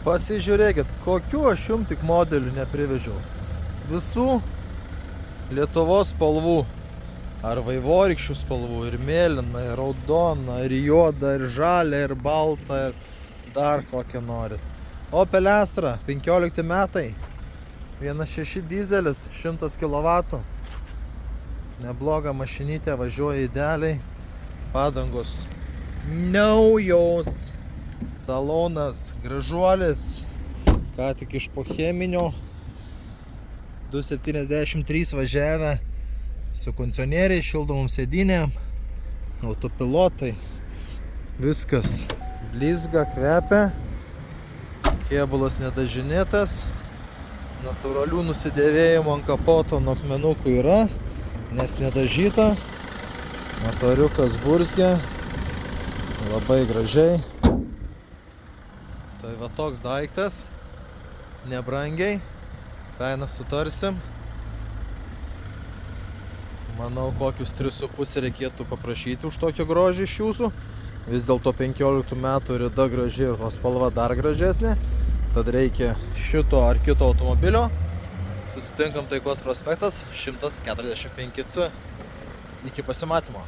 Pasižiūrėkit, kokiu aš jums tik modelių neprivežiau. Visų Lietuvos spalvų. Ar vaivorykščių spalvų. Ir mėlyna, ir raudona, ir juoda, ir žalia, ir balta, ir dar kokią norit. Opel Astra, 15 metai. 1.6 dizelis, 100 kW. Nebloga mašinytė, važiuoja idealiai. Padangos naujos. Salonas gražuolis. Ką tik iš po cheminio. 273 važiavę. Su kondicionieriai, šildomom sėdynėm. Autopilotai. Viskas blizga, kvepia. Kėbulas nedažinėtas. Natūralių nusidėvėjimų ant kapoto nuo akmenukų yra, nes nedažyta. Motoriukas burzgia. Labai gražiai. Tai va toks daiktas. Nebrangiai. Kainą sutarsim. Manau, kokius 3,5 reikėtų paprašyti už tokį grožį iš jūsų. Vis dėlto 15 metų rida graži ir spalva dar gražesnė. Tad reikia šito ar kito automobilio. Susitinkam Taikos prospektas 145C. Iki pasimatymo.